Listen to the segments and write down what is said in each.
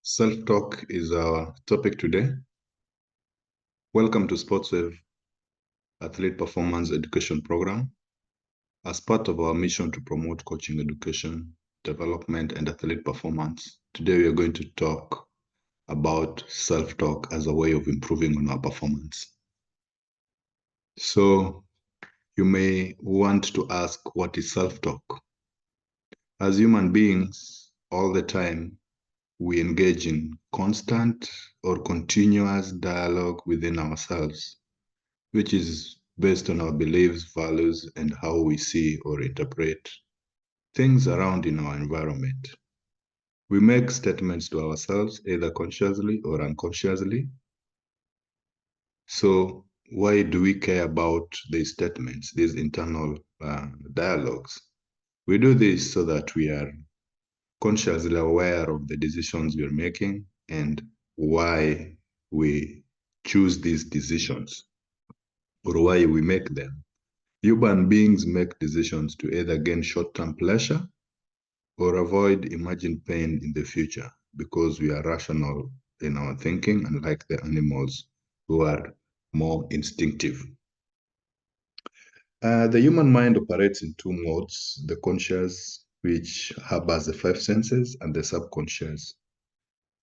Self-talk is our topic today. Welcome to SportsWave Athlete Performance Education Program. As part of our mission to promote coaching education, development, and athlete performance, today we are going to talk about self-talk as a way of improving on our performance. So you may want to ask, what is self-talk? As human beings, all the time, we engage in constant or continuous dialogue within ourselves, which is based on our beliefs, values, and how we see or interpret things around in our environment. We make statements to ourselves, either consciously or unconsciously. So why do we care about these statements, these internal dialogues? We do this so that we are consciously aware of the decisions we are making and why we choose these decisions or why we make them. Human beings make decisions to either gain short-term pleasure or avoid imagined pain in the future because we are rational in our thinking, unlike the animals who are more instinctive. The human mind operates in two modes: the conscious, which harbors the five senses, and the subconscious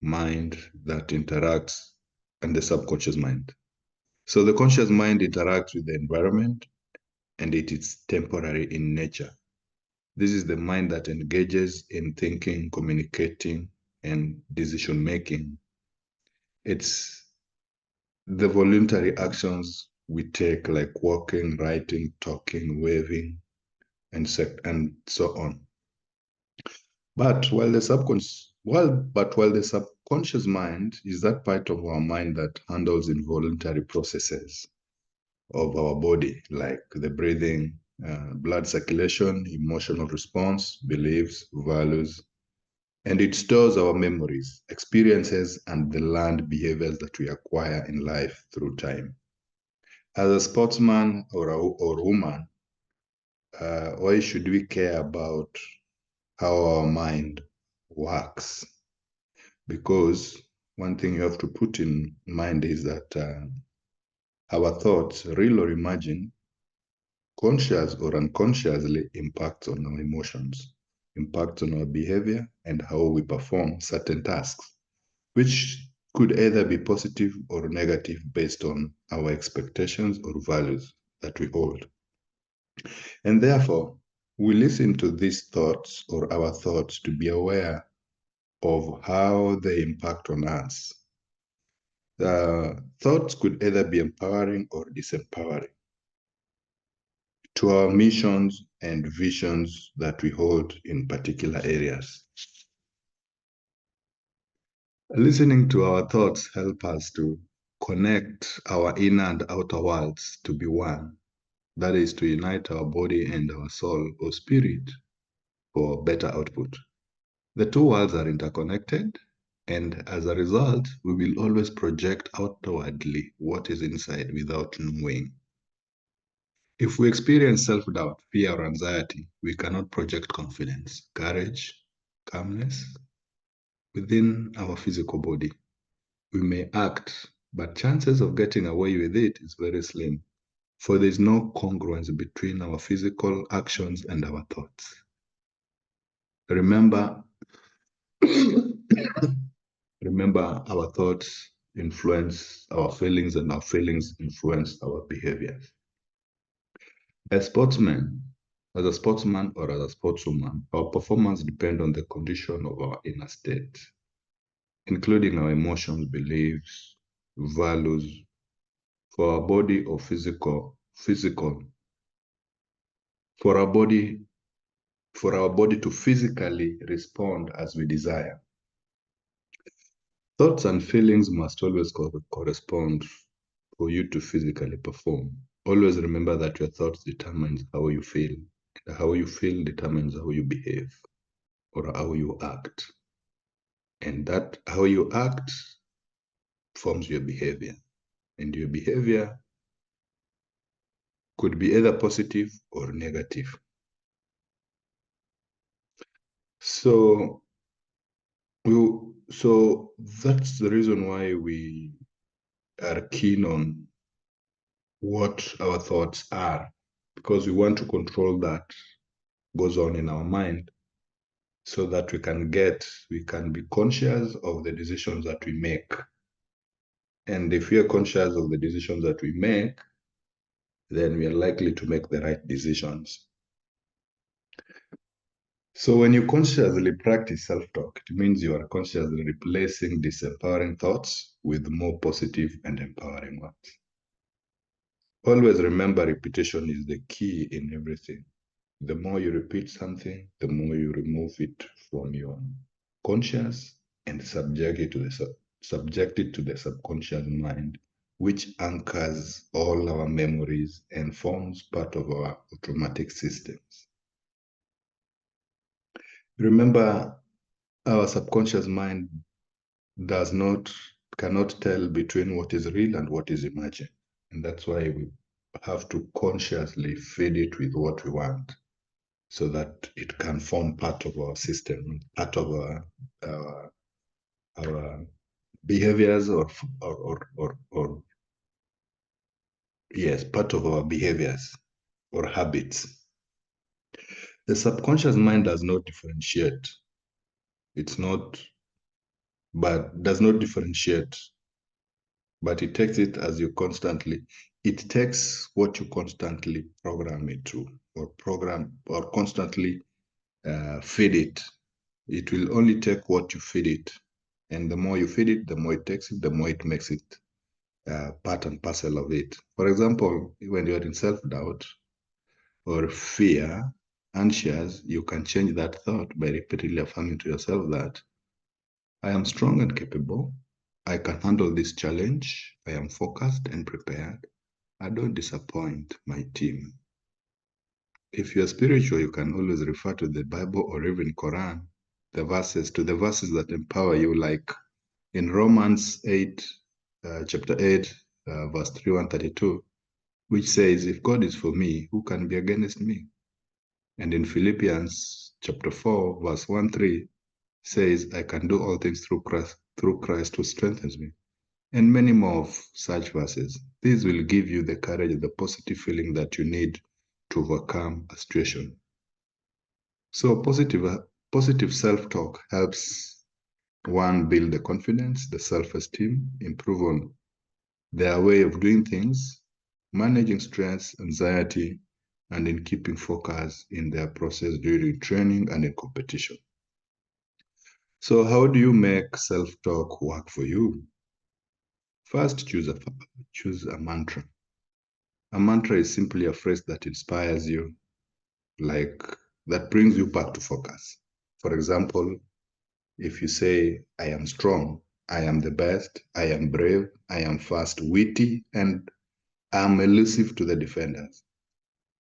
mind that interacts, and the subconscious mind. So the conscious mind interacts with the environment, and it is temporary in nature. This is the mind that engages in thinking, communicating, and decision-making. It's the voluntary actions we take, like walking, writing, talking, waving, and so on. But while the subconscious mind is that part of our mind that handles involuntary processes of our body, like the breathing, blood circulation, emotional response, beliefs, values, and it stores our memories, experiences, and the learned behaviors that we acquire in life through time. As a sportsman or woman, why should we care about how our mind works? Because one thing you have to put in mind is that our thoughts, real or imagined, conscious or unconsciously, impact on our emotions, impact on our behavior, and how we perform certain tasks, which could either be positive or negative based on our expectations or values that we hold. And therefore, we listen to these thoughts or our thoughts to be aware of how they impact on us. Thoughts could either be empowering or disempowering to our missions and visions that we hold in particular areas. Listening to our thoughts help us to connect our inner and outer worlds to be one. That is, to unite our body and our soul or spirit for better output. The two worlds are interconnected, and as a result, we will always project outwardly what is inside without knowing. If we experience self-doubt, fear, or anxiety, we cannot project confidence, courage, calmness within our physical body. We may act, but chances of getting away with it is very slim, for there is no congruence between our physical actions and our thoughts. Remember, our thoughts influence our feelings, and our feelings influence our behaviors. As a sportsman or as a sportswoman, our performance depends on the condition of our inner state, including our emotions, beliefs, values, for our body or physical, for our body to physically respond as we desire. Thoughts and feelings must always correspond for you to physically perform. Always remember that your thoughts determines how you feel, and how you feel determines how you behave or how you act. And that how you act forms your behavior. And your behavior could be either positive or negative. So So that's the reason why we are keen on what our thoughts are, because we want to control that goes on in our mind so that we can be conscious of the decisions that we make. And if we are conscious of the decisions that we make, then we are likely to make the right decisions. So when you consciously practice self-talk, it means you are consciously replacing disempowering thoughts with more positive and empowering ones. Always remember, repetition is the key in everything. The more you repeat something, the more you remove it from your conscious and subject it to the subconscious mind, which anchors all our memories and forms part of our automatic systems. Remember, our subconscious mind cannot tell between what is real and what is imagined. And that's why we have to consciously feed it with what we want, so that it can form part of our system, part of our behaviors, or yes, part of our behaviors or habits. The subconscious mind does not differentiate. Does not differentiate, but it takes it as you constantly, it takes what you constantly program it to, or constantly feed it. It will only take what you feed it. And the more you feed it, the more it takes it, the more it makes it part and parcel of it. For example, when you're in self-doubt or fear, anxious, you can change that thought by repeatedly affirming to yourself that I am strong and capable. I can handle this challenge. I am focused and prepared. I don't disappoint my team. If you're spiritual, you can always refer to the Bible or even Quran, the verses that empower you, like in Romans 8, chapter 8, verse 31-32, which says, if God is for me, who can be against me? And in Philippians chapter 4, verse 1-3, says, I can do all things through Christ who strengthens me. And many more of such verses. These will give you the courage and the positive feeling that you need to overcome a situation. So positive self-talk helps one build the confidence, the self-esteem, improve on their way of doing things, managing stress, anxiety, and in keeping focus in their process during training and in competition. So how do you make self-talk work for you? First, choose a mantra. A mantra is simply a phrase that inspires you, like that brings you back to focus. For example, if you say, I am strong, I am the best, I am brave, I am fast, witty, and I am elusive to the defenders.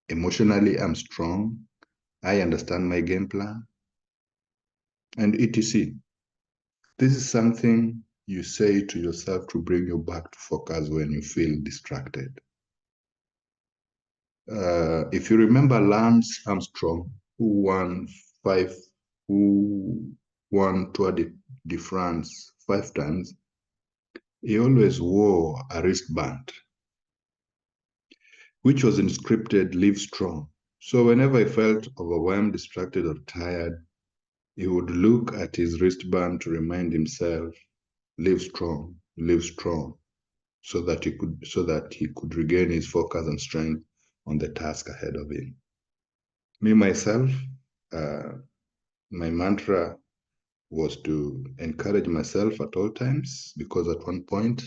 Emotionally, I'm strong, I understand my game plan, and etc. This is something you say to yourself to bring you back to focus when you feel distracted. If you remember Lance Armstrong, who won Tour de France 5 times, he always wore a wristband, which was inscripted, live strong. So whenever he felt overwhelmed, distracted, or tired, he would look at his wristband to remind himself, live strong, so that he could regain his focus and strength on the task ahead of him. Me, myself, my mantra was to encourage myself at all times, because at one point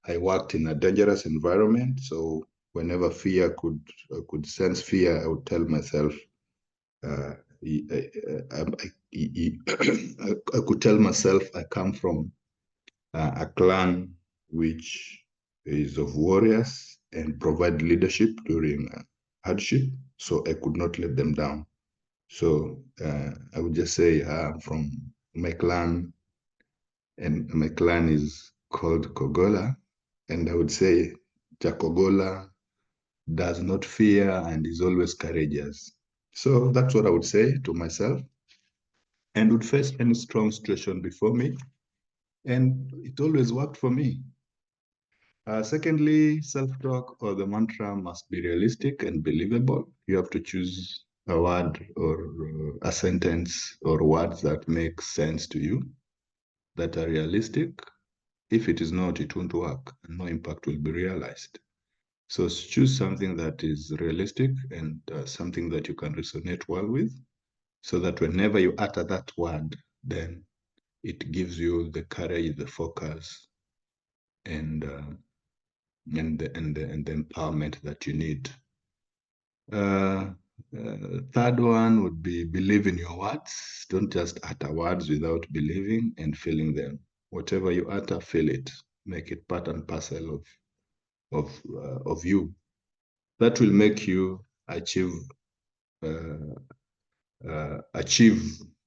I worked in a dangerous environment. So whenever could sense fear, I would tell myself, I could tell myself I come from a clan which is of warriors and provide leadership during hardship, so I could not let them down. So I would just say I'm from my clan, and my clan is called Kogola, and I would say Jakogola does not fear and is always courageous. So that's what I would say to myself. and would face any strong situation before me. And it always worked for me. Secondly, self-talk or the mantra must be realistic and believable. You have to choose a word or a sentence or words that make sense to you, that are realistic. If it is not, it won't work and no impact will be realized. So choose something that is realistic and something that you can resonate well with, so that whenever you utter that word, then it gives you the courage, the focus, and the empowerment that you need. Third one would be believe in your words. Don't just utter words without believing and feeling them. Whatever you utter, feel it. Make it part and parcel of you. That will make you achieve. That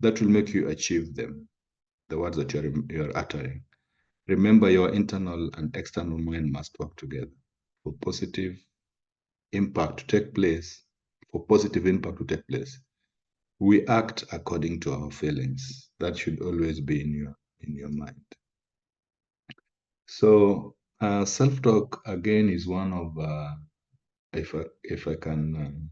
will make you achieve them. The words that you're uttering. Remember, your internal and external mind must work together for positive impact to take place. For positive impact to take place, we act according to our feelings. That should always be in your mind. So self-talk again is one of, if I can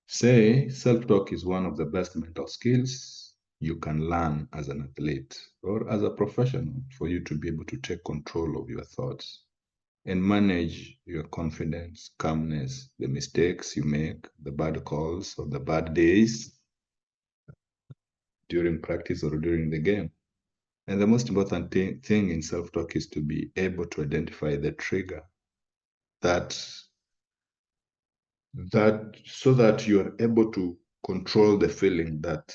say, self-talk is one of the best mental skills you can learn as an athlete or as a professional, for you to be able to take control of your thoughts and manage your confidence, calmness, the mistakes you make, the bad calls or the bad days during practice or during the game. And the most important thing in self-talk is to be able to identify the trigger so that you are able to control the feeling that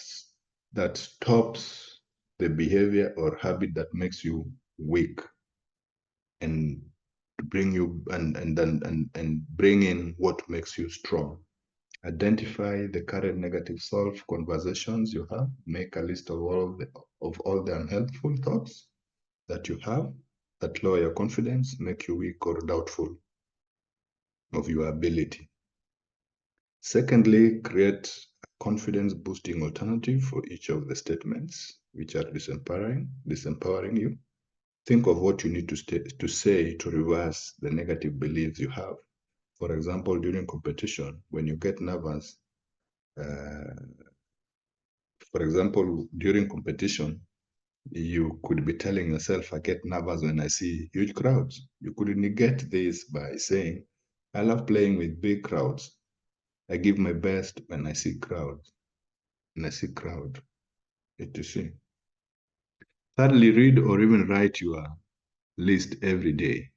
stops the behavior or habit that makes you weak, and bring you and bring in what makes you strong. Identify the current negative self-conversations you have. Make a list of all the unhelpful thoughts that you have that lower your confidence, make you weak or doubtful of your ability. Secondly, create a confidence-boosting alternative for each of the statements which are disempowering you. Think of what you need to say to reverse the negative beliefs you have. For example, during competition, when you get nervous, you could be telling yourself, I get nervous when I see huge crowds. You could negate this by saying, I love playing with big crowds. I give my best when I see crowds. When I see crowd, etc. Thirdly, read or even write your list every day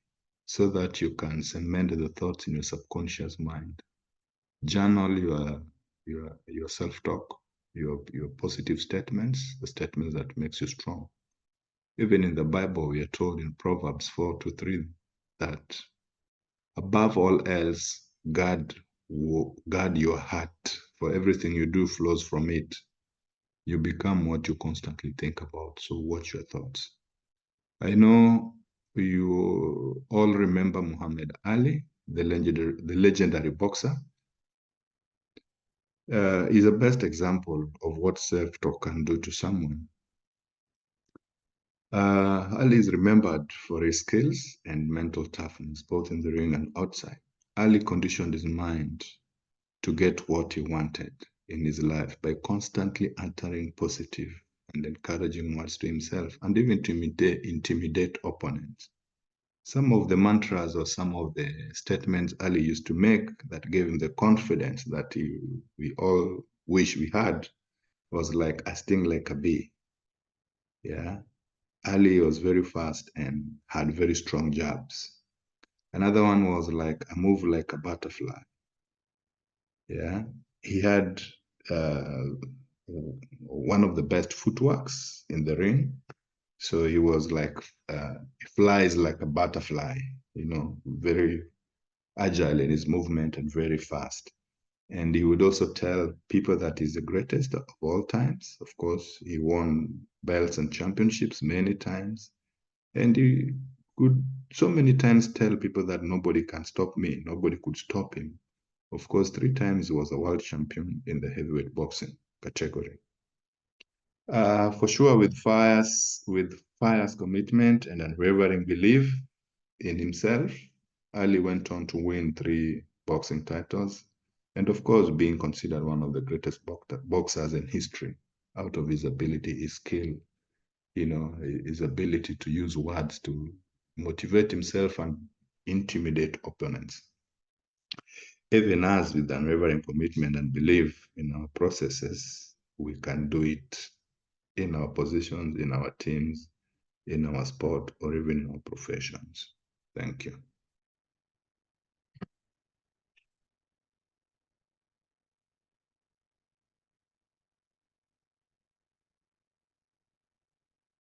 so that you can cement the thoughts in your subconscious mind. Journal your self-talk, your positive statements, the statements that makes you strong. Even in the Bible, we are told in Proverbs 4:3 that above all else, guard your heart, for everything you do flows from it. You become what you constantly think about. So watch your thoughts. I know you all remember Muhammad Ali, the legendary boxer. Is the best example of what self-talk can do to someone. Ali is remembered for his skills and mental toughness, both in the ring and outside. Ali conditioned his mind to get what he wanted in his life by constantly uttering positive and encouraging words to himself, and even to intimidate opponents. Some of the mantras or some of the statements Ali used to make that gave him the confidence that we all wish we had was like, I sting like a bee. Yeah. Ali was very fast and had very strong jabs. Another one was like, I move like a butterfly. Yeah. He had one of the best footworks in the ring. So he was like, he flies like a butterfly, very agile in his movement and very fast. And he would also tell people that he's the greatest of all times. Of course, he won belts and championships many times. And he could so many times tell people that nobody can stop me. Nobody could stop him. Of course, 3 times he was a world champion in the heavyweight boxing category. For sure, with Fire's commitment and unwavering belief in himself, Ali went on to win 3 boxing titles, and of course, being considered one of the greatest boxers in history, out of his ability, his skill, his ability to use words to motivate himself and intimidate opponents. Even us, with unwavering commitment and belief in our processes, we can do it in our positions, in our teams, in our sport, or even in our professions. Thank you.